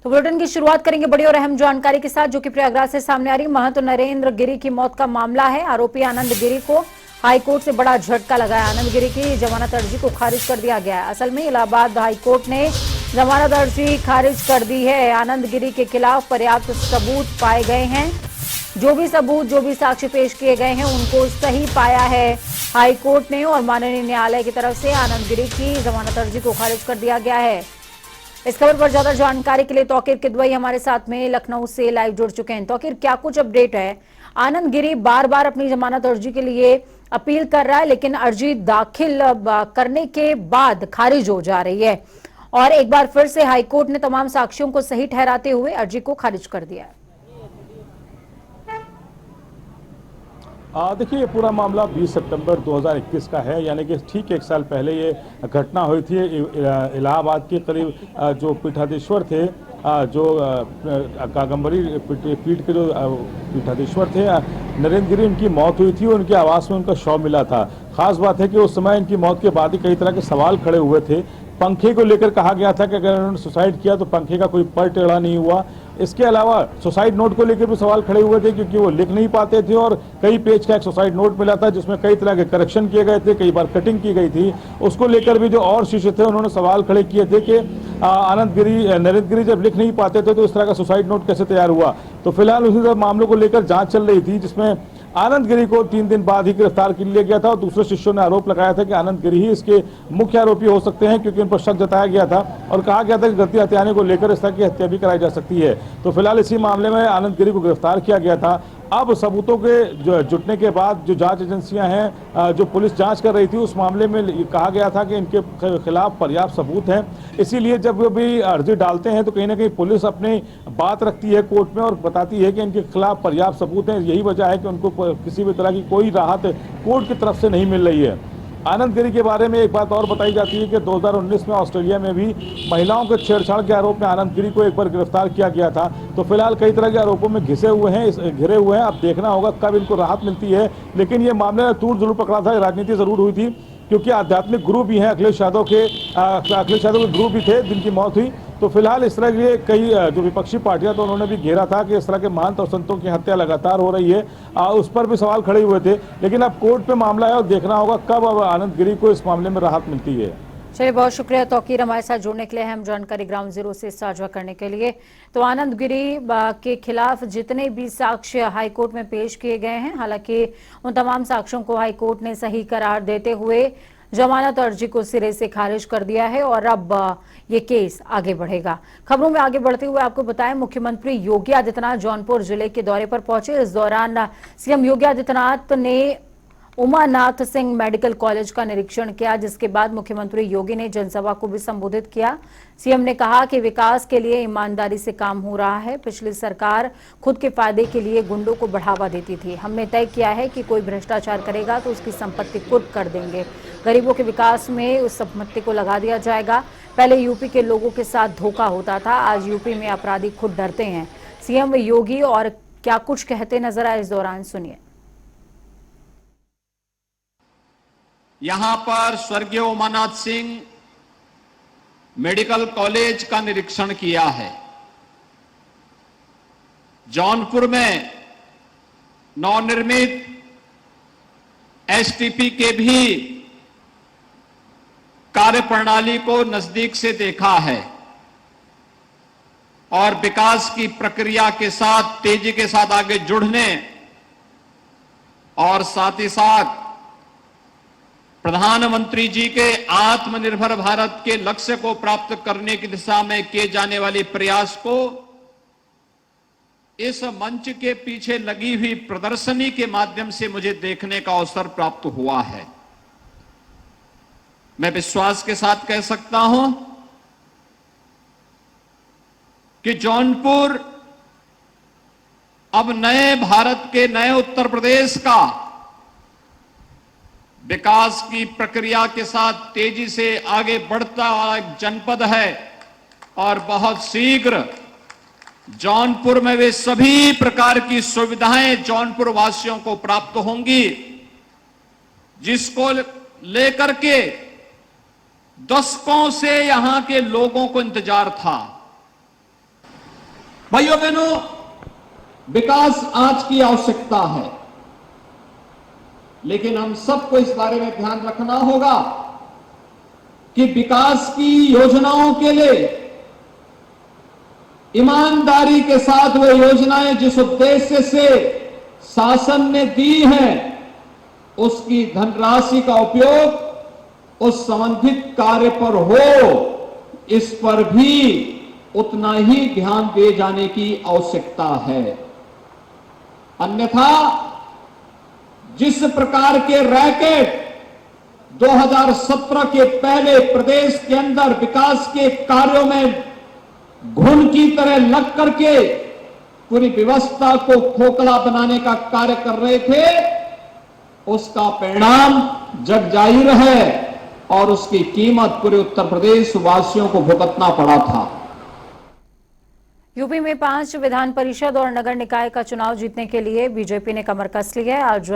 तो बुलेटिन की शुरुआत करेंगे बड़ी और अहम जानकारी के साथ, जो कि प्रयागराज से सामने आ रही। महंत नरेंद्र गिरी की मौत का मामला है। आरोपी आनंद गिरी को हाईकोर्ट से बड़ा झटका लगा है। आनंद गिरी की जमानत अर्जी को खारिज कर दिया गया है। असल में इलाहाबाद हाईकोर्ट ने जमानत अर्जी खारिज कर दी है। आनंद गिरी के खिलाफ पर्याप्त सबूत पाए गए हैं। जो भी साक्ष्य पेश किए गए हैं उनको सही पाया है हाईकोर्ट ने, और माननीय न्यायालय की तरफ से आनंद गिरी की जमानत अर्जी को खारिज कर दिया गया है। इस खबर पर ज्यादा जानकारी के लिए तौकीर किदवई हमारे साथ में लखनऊ से लाइव जुड़ चुके हैं। तौकीर, क्या कुछ अपडेट है? आनंद गिरी बार बार अपनी जमानत अर्जी के लिए अपील कर रहा है, लेकिन अर्जी दाखिल करने के बाद खारिज हो जा रही है, और एक बार फिर से हाईकोर्ट ने तमाम साक्ष्यों को सही ठहराते हुए अर्जी को खारिज कर दिया है। देखिए, ये पूरा मामला 20 सितंबर 2021 का है, यानी कि ठीक एक साल पहले ये घटना हुई थी। इलाहाबाद के करीब जो पीठाधीश्वर थे, जो कागंबरी पीठ के जो पीठाधीश्वर थे नरेंद्र गिरी, उनकी मौत हुई थी। उनके आवास में उनका शव मिला था। खास बात है कि उस समय इनकी मौत के बाद ही कई तरह के सवाल खड़े हुए थे। पंखे को लेकर कहा गया था कि अगर उन्होंने सुसाइड किया तो पंखे का कोई पर टेढ़ा नहीं हुआ। इसके अलावा सुसाइड नोट को लेकर भी सवाल खड़े हुए थे, क्योंकि वो लिख नहीं पाते थे और कई पेज का एक सुसाइड नोट मिला था जिसमें कई तरह के करेक्शन किए गए थे, कई बार कटिंग की गई थी। उसको लेकर भी जो और शिष्य थे उन्होंने सवाल खड़े किए थे कि नरेंद्र गिरी जब लिख नहीं पाते थे तो इस तरह का सुसाइड नोट कैसे तैयार हुआ। तो फिलहाल उसी सब मामलों को लेकर जांच चल रही थी, जिसमें आनंद गिरी को 3 दिन बाद ही गिरफ्तार कर लिया गया था, और दूसरे शिष्यों ने आरोप लगाया था कि आनंद गिरी ही इसके मुख्य आरोपी हो सकते हैं, क्योंकि उन पर शक जताया गया था और कहा गया था कि गलती हत्याने को लेकर इस तरह की हत्या भी कराई जा सकती है। तो फिलहाल इसी मामले में आनंद गिरी को गिरफ्तार किया गया था। अब सबूतों के जुटने के बाद जो जांच एजेंसियां हैं, जो पुलिस जांच कर रही थी, उस मामले में कहा गया था कि इनके खिलाफ पर्याप्त सबूत हैं। इसीलिए जब वो भी अर्जी डालते हैं तो कहीं ना कहीं पुलिस अपनी बात रखती है कोर्ट में और बताती है कि इनके खिलाफ पर्याप्त सबूत हैं। यही वजह है कि उनको किसी भी तरह की कोई राहत कोर्ट की तरफ से नहीं मिल रही है। आनंद गिरी के बारे में एक बात और बताई जाती है कि 2019 में ऑस्ट्रेलिया में भी महिलाओं के छेड़छाड़ के आरोप में आनंद गिरी को एक बार गिरफ्तार किया गया था। तो फिलहाल कई तरह के आरोपों में घिरे हुए हैं। अब देखना होगा कब इनको राहत मिलती है। लेकिन ये मामले तूड़ जरूर पकड़ा था, राजनीति जरूर हुई थी, क्योंकि आध्यात्मिक गुरु भी हैं अखिलेश यादव के गुरु भी थे जिनकी मौत हुई। तो फिलहाल इस तरह के कई जो विपक्षी पार्टियां तो उन्होंने भी घेरा था कि इस तरह के महंत और संतों की हत्या लगातार हो रही है, उस पर भी सवाल खड़े हुए थे। लेकिन अब कोर्ट पे मामला है और देखना होगा कब अब आनंद गिरी को इस मामले में राहत मिलती है। चलिए, बहुत शुक्रिया तौकीर हमारे साथ जुड़ने के लिए, अहम जानकारी ग्राउंड जीरो से साझा करने के लिए। तो आनंद गिरी के खिलाफ जितने भी साक्ष्य हाईकोर्ट में पेश किए गए हैं, हालांकि उन तमाम साक्ष्यों को हाईकोर्ट ने सही करार देते हुए जमानत अर्जी को सिरे से खारिज कर दिया है, और अब ये केस आगे बढ़ेगा। खबरों में आगे बढ़ते हुए आपको बताएं, मुख्यमंत्री योगी आदित्यनाथ जौनपुर जिले के दौरे पर पहुंचे। इस दौरान सीएम योगी आदित्यनाथ ने उमानाथ सिंह मेडिकल कॉलेज का निरीक्षण किया, जिसके बाद मुख्यमंत्री योगी ने जनसभा को भी संबोधित किया। सीएम ने कहा कि विकास के लिए ईमानदारी से काम हो रहा है। पिछली सरकार खुद के फायदे के लिए गुंडों को बढ़ावा देती थी। हमने तय किया है कि कोई भ्रष्टाचार करेगा तो उसकी संपत्ति कुर्क कर देंगे। गरीबों के विकास में उस संपत्ति को लगा दिया जाएगा। पहले यूपी के लोगों के साथ धोखा होता था, आज यूपी में अपराधी खुद डरते हैं। सीएम योगी और क्या कुछ कहते नजर आए, इस दौरान सुनिए। यहां पर स्वर्गीय उमानाथ सिंह मेडिकल कॉलेज का निरीक्षण किया है। जौनपुर में नवनिर्मित एसटीपी के भी कार्यप्रणाली को नजदीक से देखा है, और विकास की प्रक्रिया के साथ तेजी के साथ आगे जुड़ने और साथ ही साथ प्रधानमंत्री जी के आत्मनिर्भर भारत के लक्ष्य को प्राप्त करने की दिशा में किए जाने वाले प्रयास को इस मंच के पीछे लगी हुई प्रदर्शनी के माध्यम से मुझे देखने का अवसर प्राप्त हुआ है। मैं विश्वास के साथ कह सकता हूं कि जौनपुर अब नए भारत के, नए उत्तर प्रदेश का विकास की प्रक्रिया के साथ तेजी से आगे बढ़ता हुआ एक जनपद है, और बहुत शीघ्र जौनपुर में वे सभी प्रकार की सुविधाएं जौनपुर वासियों को प्राप्त होंगी, जिसको लेकर के दशकों से यहां के लोगों को इंतजार था। भाइयों बहनों, विकास आज की आवश्यकता है, लेकिन हम सबको इस बारे में ध्यान रखना होगा कि विकास की योजनाओं के लिए ईमानदारी के साथ वे योजनाएं जिस उद्देश्य से शासन ने दी हैं, उसकी धनराशि का उपयोग उस संबंधित कार्य पर हो, इस पर भी उतना ही ध्यान दिए जाने की आवश्यकता है। अन्यथा जिस प्रकार के रैकेट 2017 के पहले प्रदेश के अंदर विकास के कार्यों में घुन की तरह लग करके पूरी व्यवस्था को खोखला बनाने का कार्य कर रहे थे, उसका परिणाम जग जाहिर है और उसकी कीमत पूरे उत्तर प्रदेश वासियों को भुगतना पड़ा था। यूपी में 5 विधान परिषद और नगर निकाय का चुनाव जीतने के लिए बीजेपी ने कमर कस ली है। आज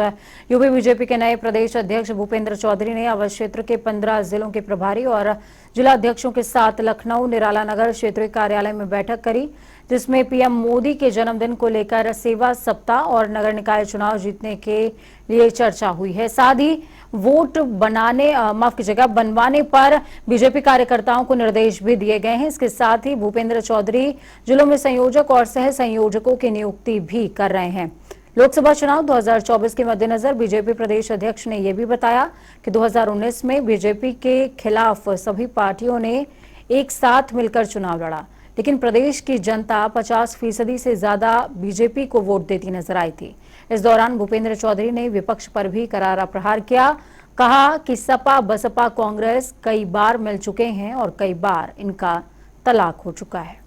यूपी बीजेपी के नए प्रदेश अध्यक्ष भूपेंद्र चौधरी ने अवध क्षेत्र के 15 जिलों के प्रभारी और जिला अध्यक्षों के साथ लखनऊ निराला नगर क्षेत्रीय कार्यालय में बैठक करी, जिसमें पीएम मोदी के जन्मदिन को लेकर सेवा सप्ताह और नगर निकाय चुनाव जीतने के लिए चर्चा हुई है। साथ ही वोट बनवाने पर बीजेपी कार्यकर्ताओं को निर्देश भी दिए गए हैं। इसके साथ ही भूपेंद्र चौधरी जिलों में संयोजक और सह संयोजकों की नियुक्ति भी कर रहे हैं। लोकसभा चुनाव 2024 के मद्देनजर बीजेपी प्रदेश अध्यक्ष ने यह भी बताया कि 2019 में बीजेपी के खिलाफ सभी पार्टियों ने एक साथ मिलकर चुनाव लड़ा, लेकिन प्रदेश की जनता 50% से ज्यादा बीजेपी को वोट देती नजर आई थी। इस दौरान भूपेंद्र चौधरी ने विपक्ष पर भी करारा प्रहार किया, कहा कि सपा बसपा कांग्रेस कई बार मिल चुके हैं और कई बार इनका तलाक हो चुका है।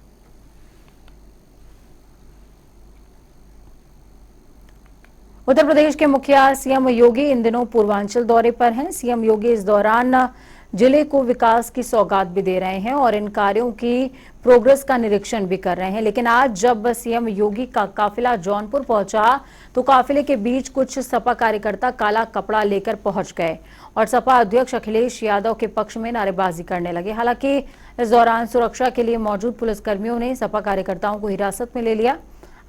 उत्तर प्रदेश के मुखिया सीएम योगी इन दिनों पूर्वांचल दौरे पर हैं। सीएम योगी इस दौरान जिले को विकास की सौगात भी दे रहे हैं और इन कार्यों की प्रोग्रेस का निरीक्षण भी कर रहे हैं। लेकिन आज जब सीएम योगी का काफिला जौनपुर पहुंचा तो काफिले के बीच कुछ सपा कार्यकर्ता काला कपड़ा लेकर पहुंच गए और सपा अध्यक्ष अखिलेश यादव के पक्ष में नारेबाजी करने लगे। हालांकि इस दौरान सुरक्षा के लिए मौजूद पुलिसकर्मियों ने सपा कार्यकर्ताओं को हिरासत में ले लिया।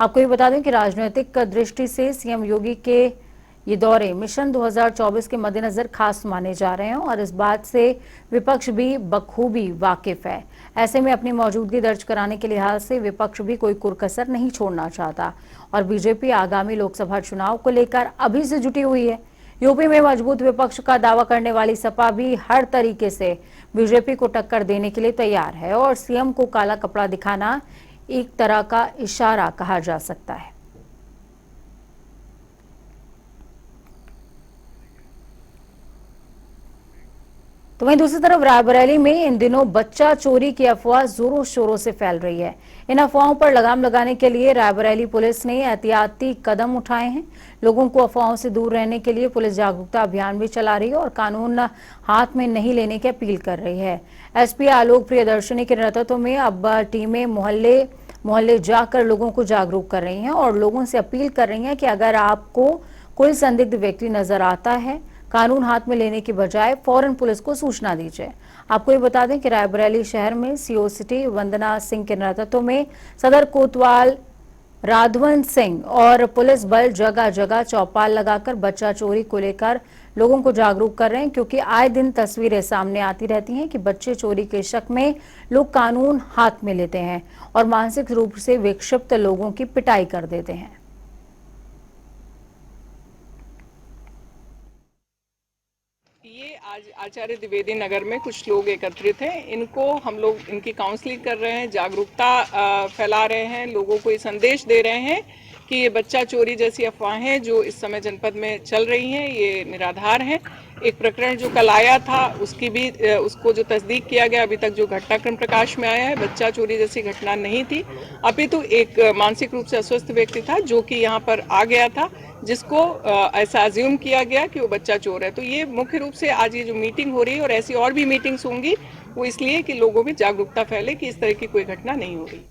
आपको ये बता दें कि राजनीतिक दृष्टि से सीएम योगी के ये दौरे मिशन 2024 के मद्देनजर खास माने जा रहे हैं और इस बात से विपक्ष भी बखूबी वाकिफ है। ऐसे में अपनी मौजूदगी दर्ज कराने के लिहाज से विपक्ष भी कोई कुरकसर नहीं छोड़ना चाहता और बीजेपी आगामी लोकसभा चुनाव को लेकर अभी से जुटी हुई है। यूपी में मजबूत विपक्ष का दावा करने वाली सपा भी हर तरीके से बीजेपी को टक्कर देने के लिए तैयार है और सीएम को काला कपड़ा दिखाना एक तरह का इशारा कहा जा सकता है। तो वहीं दूसरी तरफ रायबरेली में इन दिनों बच्चा चोरी की अफवाह जोरों शोरों से फैल रही है। इन अफवाहों पर लगाम लगाने के लिए रायबरेली पुलिस ने एहतियाती कदम उठाए हैं। लोगों को अफवाहों से दूर रहने के लिए पुलिस जागरूकता अभियान भी चला रही है और कानून हाथ में नहीं लेने की अपील कर रही है। एसपी आलोक प्रियदर्शनी के नेतृत्व में अब टीमें मोहल्ले जाकर लोगों को जागरूक कर रही हैं और लोगों से अपील कर रही हैं कि अगर आपको कोई संदिग्ध व्यक्ति नजर आता है, कानून हाथ में लेने की बजाय फौरन पुलिस को सूचना दीजिए। आपको ये बता दें कि रायबरेली शहर में सीओ सिटी वंदना सिंह के नेतृत्व में सदर कोतवाल राधवन सिंह और पुलिस बल जगह जगह चौपाल लगाकर बच्चा चोरी को लेकर लोगों को जागरूक कर रहे हैं, क्योंकि आए दिन तस्वीरें सामने आती रहती हैं कि बच्चे चोरी के शक में लोग कानून हाथ में लेते हैं और मानसिक रूप से विक्षिप्त लोगों की पिटाई कर देते हैं। ये आज आचार्य द्विवेदी नगर में कुछ लोग एकत्रित हैं। इनको हम लोग इनकी काउंसलिंग कर रहे हैं, जागरूकता फैला रहे हैं, लोगों को ये संदेश दे रहे हैं कि ये बच्चा चोरी जैसी अफवाहें जो इस समय जनपद में चल रही हैं ये निराधार हैं। एक प्रकरण जो कल आया था उसकी भी उसको जो तस्दीक किया गया, अभी तक जो घटनाक्रम प्रकाश में आया है बच्चा चोरी जैसी घटना नहीं थी, अपितु एक मानसिक रूप से अस्वस्थ व्यक्ति था जो कि यहाँ पर आ गया था, जिसको ऐसा अज्यूम किया गया कि वो बच्चा चोर है। तो ये मुख्य रूप से आज ये जो मीटिंग हो रही है और ऐसी और भी मीटिंग्स होंगी वो इसलिए कि लोगों में जागरूकता फैले कि इस तरह की कोई घटना नहीं हो रही।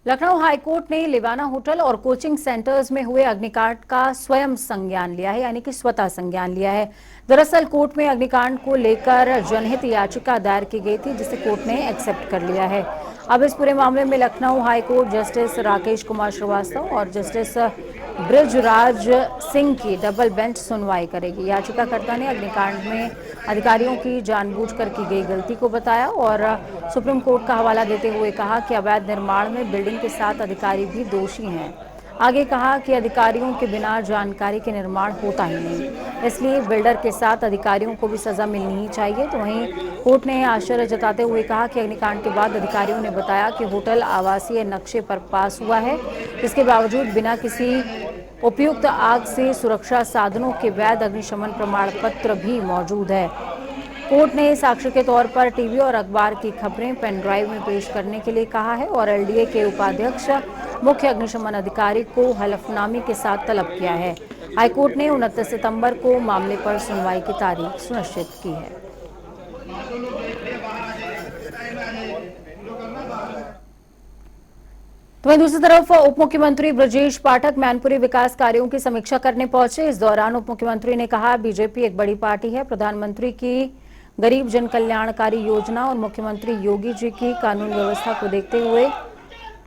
लखनऊ हाईकोर्ट ने लिवाना होटल और कोचिंग सेंटर्स में हुए अग्निकांड का स्वयं संज्ञान लिया है, यानी कि स्वतः संज्ञान लिया है। दरअसल कोर्ट में अग्निकांड को लेकर जनहित याचिका दायर की गई थी, जिसे कोर्ट ने एक्सेप्ट कर लिया है। अब इस पूरे मामले में लखनऊ हाईकोर्ट जस्टिस राकेश कुमार श्रीवास्तव और जस्टिस ब्रिजराज सिंह की डबल बेंच सुनवाई करेगी। याचिकाकर्ता ने अग्निकांड में अधिकारियों की जानबूझकर की गई गलती को बताया और सुप्रीम कोर्ट का हवाला देते हुए कहा कि अवैध निर्माण में बिल्डिंग के साथ अधिकारी भी दोषी हैं। आगे कहा कि अधिकारियों के बिना जानकारी के निर्माण होता ही नहीं, इसलिए बिल्डर के साथ अधिकारियों को भी सजा मिलनी ही चाहिए। तो वहीं कोर्ट ने आश्चर्य जताते हुए कहा कि अग्निकांड के बाद अधिकारियों ने बताया कि होटल आवासीय नक्शे पर पास हुआ है, इसके बावजूद बिना किसी उपयुक्त आग से सुरक्षा साधनों के वैध अग्निशमन प्रमाण पत्र भी मौजूद है। कोर्ट ने साक्ष्य के तौर पर टीवी और अखबार की खबरें पेन ड्राइव में पेश करने के लिए कहा है और एलडीए के उपाध्यक्ष मुख्य अग्निशमन अधिकारी को हलफनामे के साथ तलब किया है। हाईकोर्ट ने 29 सितंबर को मामले पर सुनवाई की तारीख सुनिश्चित की है। तो वहीं दूसरी तरफ उप मुख्यमंत्री ब्रजेश पाठक मैनपुरी विकास कार्यों की समीक्षा करने पहुंचे। इस दौरान उप मुख्यमंत्री ने कहा, बीजेपी एक बड़ी पार्टी है। प्रधानमंत्री की गरीब जन कल्याणकारी योजना और मुख्यमंत्री योगी जी की कानून व्यवस्था को देखते हुए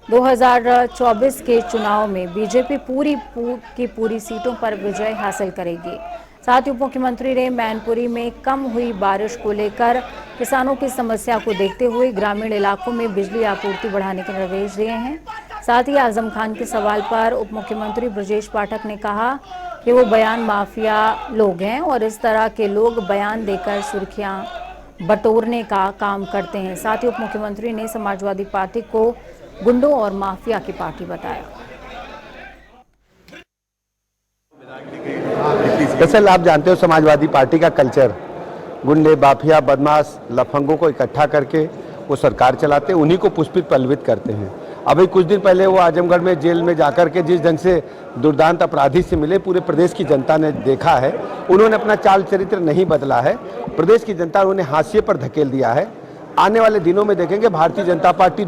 2024 के चुनाव में बीजेपी पूरी सीटों पर विजय हासिल करेगी। साथ ही उप मुख्यमंत्री ने मैनपुरी में कम हुई बारिश को लेकर किसानों की समस्या को देखते हुए ग्रामीण इलाकों में बिजली आपूर्ति बढ़ाने के निर्देश दिए हैं। साथ ही आजम खान के सवाल पर उप मुख्यमंत्री ब्रजेश पाठक ने कहा कि वो बयान माफिया लोग हैं और इस तरह के लोग बयान देकर सुर्खियां बटोरने का काम करते हैं। साथ ही उप मुख्यमंत्री ने समाजवादी पार्टी को गुंडों और माफिया की पार्टी बताया। दरअसल आप जानते हो समाजवादी पार्टी का कल्चर, गुंडे, माफिया, बदमाश, लफंगों को इकट्ठा करके वो सरकार चलाते हैं, उन्हीं को पुष्पित पल्लवित करते हैं। अभी कुछ दिन पहले वो आजमगढ़ में जेल में जाकर के जिस ढंग से दुर्दांत अपराधी से मिले, पूरे प्रदेश की जनता ने देखा है। उन्होंने अपना चाल चरित्र नहीं बदला है, प्रदेश की जनता उन्हें हाशिए पर धकेल दिया है। आने वाले दिनों में देखेंगे भारतीय जनता पार्टी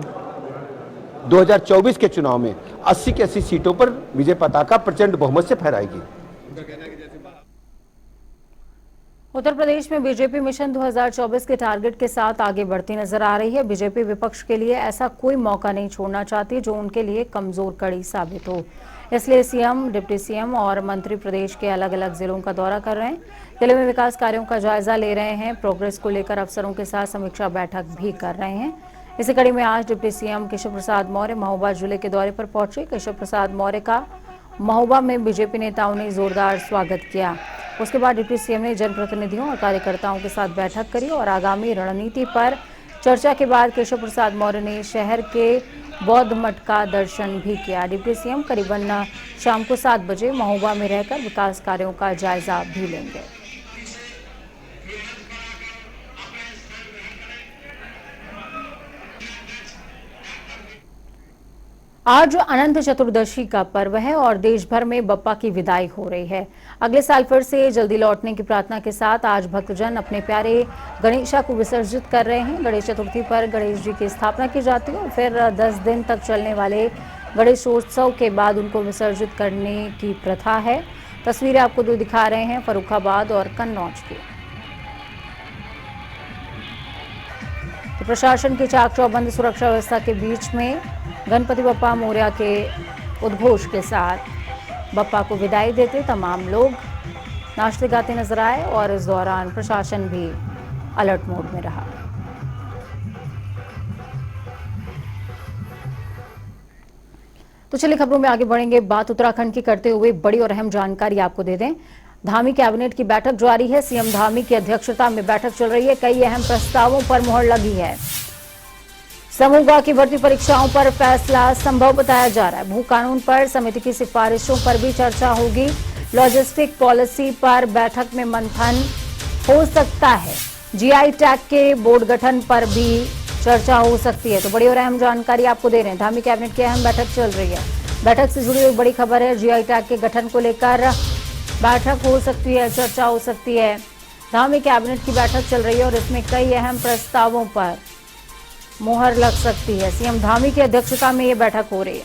2024 के चुनाव में 80 की 80 सीटों पर विजय पताका प्रचंड बहुमत से फहराएगी। उत्तर प्रदेश में बीजेपी मिशन 2024 के टारगेट के साथ आगे बढ़ती नजर आ रही है। बीजेपी विपक्ष के लिए ऐसा कोई मौका नहीं छोड़ना चाहती जो उनके लिए कमजोर कड़ी साबित हो। इसलिए सीएम, डिप्टी सीएम और मंत्री प्रदेश के अलग अलग जिलों का दौरा कर रहे हैं, जिले में विकास कार्यों का जायजा ले रहे हैं, प्रोग्रेस को लेकर अफसरों के साथ समीक्षा बैठक भी कर रहे हैं। इसी कड़ी में आज डिप्टी सीएम केशव प्रसाद मौर्य महोबा जिले के दौरे पर पहुंचे। केशव प्रसाद मौर्य का महोबा में बीजेपी नेताओं ने जोरदार स्वागत किया। उसके बाद डिप्टी सीएम ने जनप्रतिनिधियों और कार्यकर्ताओं के साथ बैठक करी और आगामी रणनीति पर चर्चा के बाद केशव प्रसाद मौर्य ने शहर के बौद्ध मठ का दर्शन भी किया। डिप्टी सीएम करीबन शाम को 7 बजे महोबा में रहकर विकास कार्यों का जायजा भी लेंगे। आज अनंत चतुर्दशी का पर्व है और देश भर में बप्पा की विदाई हो रही है। अगले साल फिर से जल्दी लौटने की प्रार्थना के साथ आज भक्तजन अपने प्यारे गणेशा को विसर्जित कर रहे हैं। गणेश चतुर्थी पर गणेश जी की स्थापना की जाती है और फिर 10 दिन तक चलने वाले गणेशोत्सव के बाद उनको विसर्जित करने की प्रथा है। तस्वीरें आपको दो दिखा रहे हैं फर्रुखाबाद और कन्नौज की। तो प्रशासन की चाक चौबंद सुरक्षा व्यवस्था के बीच में गणपति बप्पा मोरया के उद्घोष के साथ बप्पा को विदाई देते तमाम लोग नाचते गाते नजर आए और इस दौरान प्रशासन भी अलर्ट मोड में रहा। तो चलिए खबरों में आगे बढ़ेंगे। बात उत्तराखंड की करते हुए बड़ी और अहम जानकारी आपको दे दें। धामी कैबिनेट की बैठक जारी है। सीएम धामी की अध्यक्षता में बैठक चल रही है। कई अहम प्रस्तावों पर मुहर लगी है। समूह की भर्ती परीक्षाओं पर फैसला संभव बताया जा रहा है। भू कानून पर समिति की सिफारिशों पर भी चर्चा होगी। लॉजिस्टिक पॉलिसी पर बैठक में मंथन हो सकता है। जीआई टैग के बोर्ड गठन पर भी चर्चा हो सकती है। तो बड़ी और अहम जानकारी आपको दे रहे हैं। धामी कैबिनेट की अहम बैठक चल रही है। बैठक से जुड़ी एक बड़ी खबर है। जीआई टैग के गठन को लेकर बैठक हो सकती है, चर्चा हो सकती है। धामी कैबिनेट की बैठक चल रही है और इसमें कई अहम प्रस्तावों पर मुहर लग सकती है। सीएम धामी की अध्यक्षता में यह बैठक हो रही है।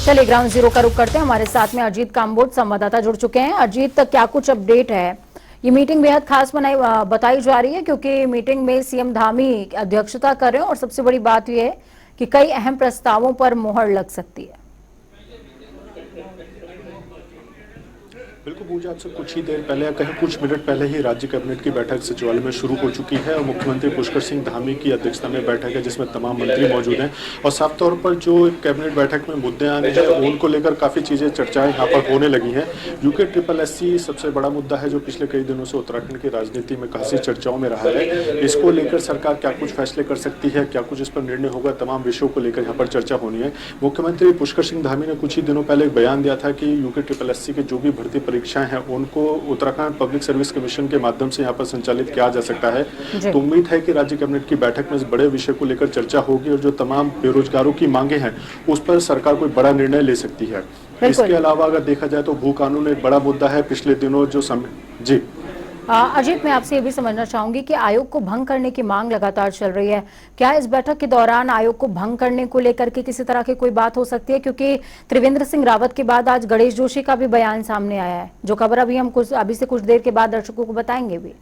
चलिए ग्राउंड जीरो का रुख करते हैं। हमारे साथ में अजीत काम्बोज संवाददाता जुड़ चुके हैं। अजीत, क्या कुछ अपडेट है ये मीटिंग बेहद खास बताई जा रही है क्योंकि मीटिंग में सीएम धामी अध्यक्षता कर रहे हैं और सबसे बड़ी बात यह है कि कई अहम प्रस्तावों पर मुहर लग सकती है। बिल्कुल पूजा, आपसे कुछ ही देर पहले या कहीं कुछ मिनट पहले ही राज्य कैबिनेट की बैठक सचिवालय में शुरू हो चुकी है और मुख्यमंत्री पुष्कर सिंह धामी की अध्यक्षता में बैठक है जिसमें तमाम मंत्री मौजूद हैं और साफ तौर पर जो कैबिनेट बैठक में मुद्दे आने हैं उनको लेकर काफ़ी चीज़ें चर्चाएं यहाँ पर होने लगी हैं। यूके SSS सबसे बड़ा मुद्दा है जो पिछले कई दिनों से उत्तराखंड की राजनीति में खासी चर्चाओं में रहा है। इसको लेकर सरकार क्या कुछ फैसले कर सकती है, क्या कुछ इस पर निर्णय होगा, तमाम विषयों को लेकर यहाँ पर चर्चा होनी है। मुख्यमंत्री पुष्कर सिंह धामी ने कुछ ही दिनों पहले एक बयान दिया था कि यूके SSS की जो भी भर्ती परीक्षाएं हैं उनको उत्तराखंड पब्लिक सर्विस कमीशन के माध्यम से यहाँ पर संचालित किया जा सकता है। तो उम्मीद है कि राज्य कैबिनेट की बैठक में इस बड़े विषय को लेकर चर्चा होगी और जो तमाम बेरोजगारों की मांगे हैं उस पर सरकार कोई बड़ा निर्णय ले सकती है। इसके अलावा अगर देखा जाए तो भू कानून एक बड़ा मुद्दा है। पिछले दिनों जो जी अजीत, मैं आपसे ये भी समझना चाहूंगी कि आयोग को भंग करने की मांग लगातार चल रही है। क्या इस बैठक के दौरान आयोग को भंग करने को लेकर के किसी तरह की कोई बात हो सकती है? क्योंकि त्रिवेंद्र सिंह रावत के बाद आज गणेश जोशी का भी बयान सामने आया है, जो खबर अभी हम अभी से कुछ देर के बाद दर्शकों को बताएंगे भी।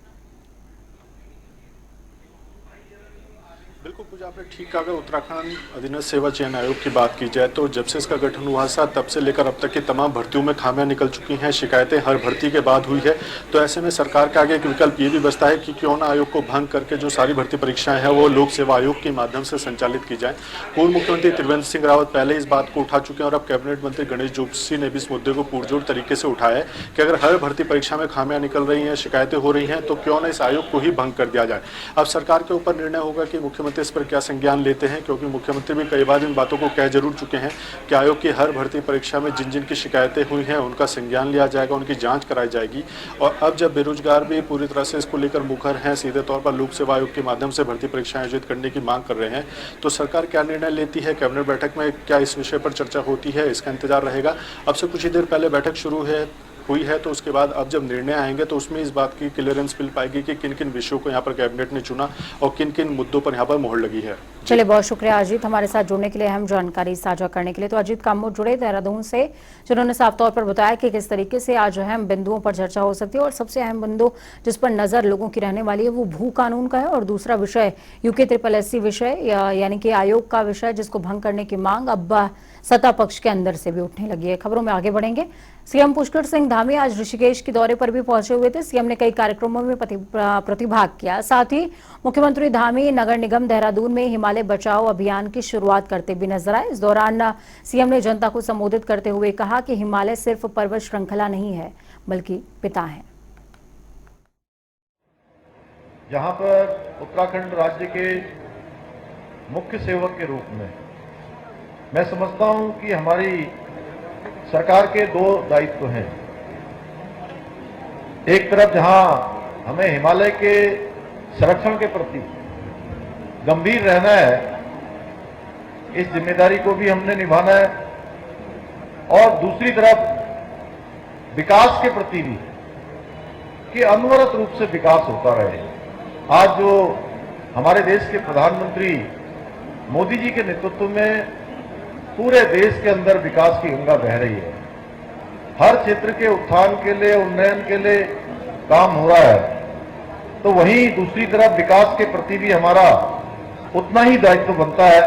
बिल्कुल पूजा, आपने ठीक कहा। अगर उत्तराखंड अधीनस्थ सेवा चयन आयोग की बात की जाए तो जब से इसका गठन हुआ था तब से लेकर अब तक की तमाम भर्तियों में खामियां निकल चुकी हैं, शिकायतें हर भर्ती के बाद हुई है। तो ऐसे में सरकार के आगे एक विकल्प ये भी बचता है कि क्यों ना आयोग को भंग करके जो सारी भर्ती परीक्षाएं हैं वो लोक सेवा आयोग के माध्यम से संचालित की जाए। पूर्व मुख्यमंत्री त्रिवेंद्र सिंह रावत पहले इस बात को उठा चुके हैं और अब कैबिनेट मंत्री गणेश जोशी ने भी इस मुद्दे को पुरजोर तरीके से उठाया है कि अगर हर भर्ती परीक्षा में खामियां निकल रही हैं, शिकायतें हो रही हैं, तो क्यों ना इस आयोग को ही भंग कर दिया जाए। अब सरकार के ऊपर निर्णय होगा कि मुख्यमंत्री इस पर क्या संज्ञान लेते हैं, क्योंकि मुख्यमंत्री भी कई बार इन बातों को कह जरूर चुके हैं कि आयोग की हर भर्ती परीक्षा में जिन जिन की शिकायतें हुई हैं उनका संज्ञान लिया जाएगा, उनकी जांच कराई जाएगी। और अब जब बेरोजगार भी पूरी तरह से इसको लेकर मुखर हैं, सीधे तौर पर लोक सेवा आयोग के माध्यम से भर्ती परीक्षाएं आयोजित करने की मांग कर रहे हैं, तो सरकार क्या निर्णय लेती है, कैबिनेट बैठक में क्या इस विषय पर चर्चा होती है, इसका इंतजार रहेगा। अब से कुछ ही देर पहले बैठक शुरू हुई है तो उसके बाद अब जब निर्णय आएंगे तो उसमें इस बात की क्लियरेंस मिल पाएगी कि किन किन विषयों को यहाँ पर कैबिनेट ने चुना और किन किन मुद्दों पर यहाँ पर मोहर लगी है। चलिए, बहुत शुक्रिया अजीत हमारे साथ जुड़ने के लिए, अहम जानकारी साझा करने के लिए। तो अजीत कामोद जुड़े देहरादून से, जिन्होंने साफ तौर पर बताया कि किस तरीके से आज अहम बिंदुओं पर चर्चा हो सकती है और सबसे अहम बिंदु जिस पर नजर लोगों की रहने वाली है वो भू कानून का है और दूसरा विषय यूके SSS विषय यानी कि आयोग का विषय जिसको भंग करने की मांग अब सत्ता पक्ष के अंदर से भी उठने लगी है। खबरों में आगे बढ़ेंगे। सीएम पुष्कर सिंह धामी आज ऋषिकेश के दौरे पर भी पहुंचे हुए थे। सीएम ने कई कार्यक्रमों में प्रतिभाग किया। साथ ही मुख्यमंत्री धामी नगर निगम देहरादून में हिमालय बचाओ अभियान की शुरुआत करते भी नजर आए। इस दौरान सीएम ने जनता को संबोधित करते हुए कहा कि हिमालय सिर्फ पर्वत श्रृंखला नहीं है बल्कि पिता है। जहां पर उत्तराखंड राज्य के मुख्य सेवक के रूप में मैं समझता हूं कि हमारी सरकार के दो दायित्व हैं। एक तरफ जहां हमें हिमालय के संरक्षण के प्रति गंभीर रहना है, इस जिम्मेदारी को भी हमने निभाना है, और दूसरी तरफ विकास के प्रति भी कि अनवरत रूप से विकास होता रहे। आज जो हमारे देश के प्रधानमंत्री मोदी जी के नेतृत्व में पूरे देश के अंदर विकास की गंगा बह रही है, हर क्षेत्र के उत्थान के लिए, उन्नयन के लिए काम हो रहा है, तो वहीं दूसरी तरफ विकास के प्रति भी हमारा उतना ही दायित्व बनता है।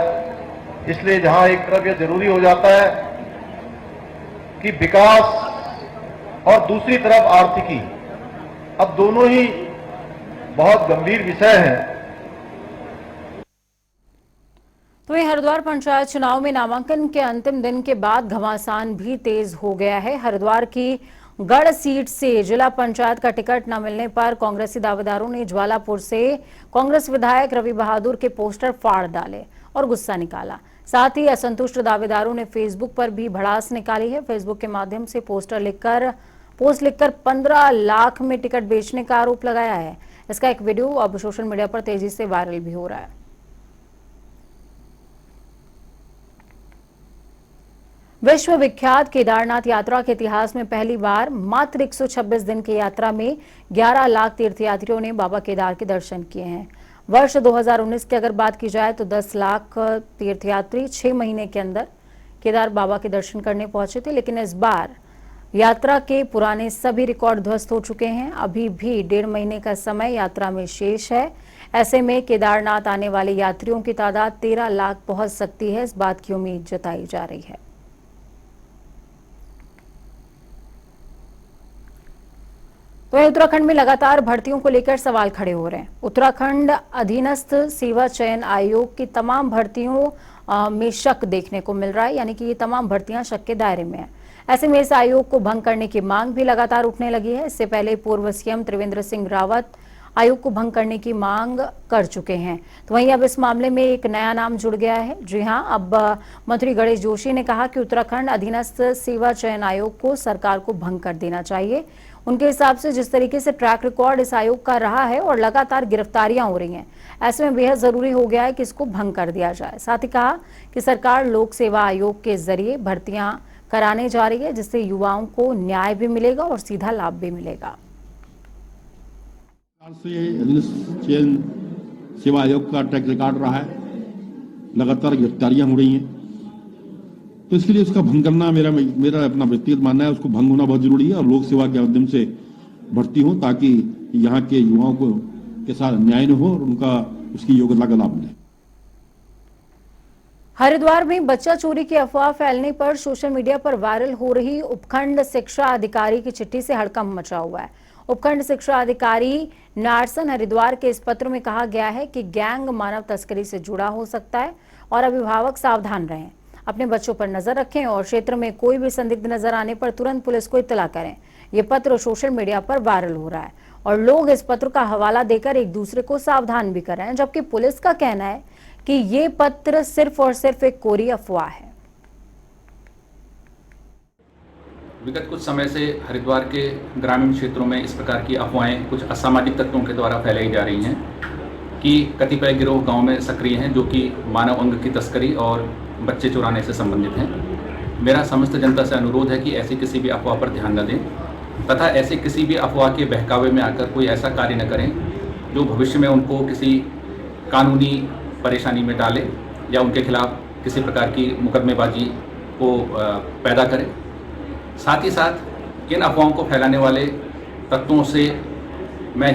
इसलिए जहां एक तरफ यह जरूरी हो जाता है कि विकास और दूसरी तरफ आर्थिकी, अब दोनों ही बहुत गंभीर विषय हैं। तो ये हरिद्वार पंचायत चुनाव में नामांकन के अंतिम दिन के बाद घमासान भी तेज हो गया है। हरिद्वार की गढ़ सीट से जिला पंचायत का टिकट न मिलने पर कांग्रेसी दावेदारों ने ज्वालापुर से कांग्रेस विधायक रवि बहादुर के पोस्टर फाड़ डाले और गुस्सा निकाला। साथ ही असंतुष्ट दावेदारों ने फेसबुक पर भी भड़ास निकाली है। फेसबुक के माध्यम से पोस्ट लिखकर 15 लाख में टिकट बेचने का आरोप लगाया है। इसका एक वीडियो अब सोशल मीडिया पर तेजी से वायरल भी हो रहा है। विश्व विख्यात केदारनाथ यात्रा के इतिहास में पहली बार मात्र 126 दिन की यात्रा में 11 लाख तीर्थयात्रियों ने बाबा केदार के दर्शन किए हैं। वर्ष 2019 की अगर बात की जाए तो 10 लाख तीर्थयात्री 6 महीने के अंदर केदार बाबा के दर्शन करने पहुंचे थे, लेकिन इस बार यात्रा के पुराने सभी रिकॉर्ड ध्वस्त हो चुके हैं। अभी भी 1.5 महीने का समय यात्रा में शेष है। ऐसे में केदारनाथ आने वाले यात्रियों की तादाद 13 लाख पहुंच सकती है, इस बात की उम्मीद जताई जा रही है। तो उत्तराखंड में लगातार भर्तियों को लेकर सवाल खड़े हो रहे हैं। उत्तराखंड अधीनस्थ सेवा चयन आयोग की तमाम भर्तियों में शक देखने को मिल रहा है, यानी कि ये तमाम भर्तियां शक के दायरे में है। ऐसे में इस आयोग को भंग करने की मांग भी लगातार उठने लगी है। इससे पहले पूर्व सीएम त्रिवेंद्र सिंह रावत आयोग को भंग करने की मांग कर चुके हैं। तो वहीं अब इस मामले में एक नया नाम जुड़ गया है। जी हां, अब मंत्री गणेश जोशी ने कहा कि उत्तराखंड अधीनस्थ सेवा चयन आयोग को सरकार को भंग कर देना चाहिए। उनके हिसाब से जिस तरीके से ट्रैक रिकॉर्ड इस आयोग का रहा है और लगातार गिरफ्तारियां हो रही हैं, ऐसे में बेहद जरूरी हो गया है कि इसको भंग कर दिया जाए। साथ ही कहा कि सरकार लोक सेवा आयोग के जरिए भर्तियां कराने जा रही है, जिससे युवाओं को न्याय भी मिलेगा और सीधा लाभ भी मिलेगा। चयन सेवा आयोग का ट्रैक रिकॉर्ड रहा है, लगातार गिरफ्तारियां हो रही हैं, तो इसके लिए उसका भंग करना मेरा अपना व्यक्तिगत मानना है। उसको भंग होना बहुत जरूरी है और लोक सेवा के माध्यम से भर्ती हो, ताकि यहाँ के युवाओं को के साथ न्याय न हो और उनका उसकी योग्यता का लाभ मिले। हरिद्वार में बच्चा चोरी की अफवाह फैलने पर सोशल मीडिया पर वायरल हो रही उपखंड शिक्षा अधिकारी की चिट्ठी से हड़कंप मचा हुआ है। उपखंड शिक्षा अधिकारी नारसन हरिद्वार के इस पत्र में कहा गया है कि गैंग मानव तस्करी से जुड़ा हो सकता है और अभिभावक सावधान रहें, अपने बच्चों पर नजर रखें और क्षेत्र में कोई भी संदिग्ध नजर आने पर तुरंत पुलिस को इत्तला करें। ये पत्र सोशल मीडिया पर वायरल हो रहा है और लोग इस पत्र का हवाला देकर एक दूसरे को सावधान भी कर रहे हैं, जबकि पुलिस का कहना है कि ये पत्र सिर्फ और सिर्फ एक कोरी अफवाह है। विगत कुछ समय से हरिद्वार के ग्रामीण क्षेत्रों में इस प्रकार की अफवाहें कुछ असामाजिक तत्वों के द्वारा फैलाई जा रही हैं कि कतिपय गिरोह गांव में सक्रिय हैं जो कि मानव अंग की तस्करी और बच्चे चुराने से संबंधित हैं। मेरा समस्त जनता से अनुरोध है कि ऐसी किसी भी अफवाह पर ध्यान न दें तथा ऐसे किसी भी अफवाह के बहकावे में आकर कोई ऐसा कार्य न करें जो भविष्य में उनको किसी कानूनी परेशानी में डाले या उनके खिलाफ किसी प्रकार की मुकदमेबाजी को पैदा करे। साथ ही साथ इन अफवाहों को फैलाने वाले तत्वों से मैं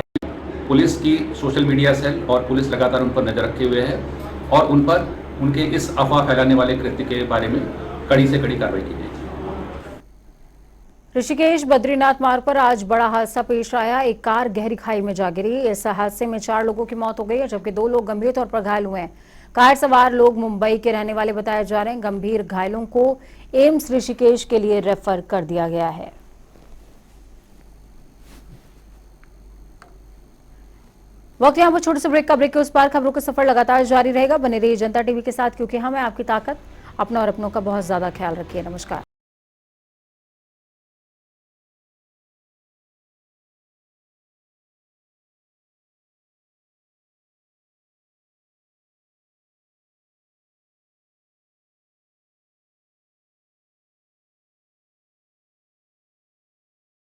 पुलिस की सोशल मीडिया सेल और पुलिस लगातार उन पर नज़र रखे हुए है और उन पर उनके इस अफवाह फैलाने वाले कृत्य के बारे में कड़ी से कड़ी कार्रवाई की जाएगी। ऋषिकेश बद्रीनाथ मार्ग पर आज बड़ा हादसा पेश आया। एक कार गहरी खाई में जा गिरी। इस हादसे में 4 लोगों की मौत हो गई है, जबकि 2 लोग गंभीर तौर पर घायल हुए हैं। कार सवार लोग मुंबई के रहने वाले बताए जा रहे हैं। गंभीर घायलों को एम्स ऋषिकेश के लिए रेफर कर दिया गया है। वक्त यहाँ पर छोटे से ब्रेक का। ब्रेक के उस पार खबरों का सफर लगातार जारी रहेगा। बने रहिए जनता टीवी के साथ, क्योंकि हमें आपकी ताकत। अपना और अपनों का बहुत ज्यादा ख्याल रखिए। नमस्कार।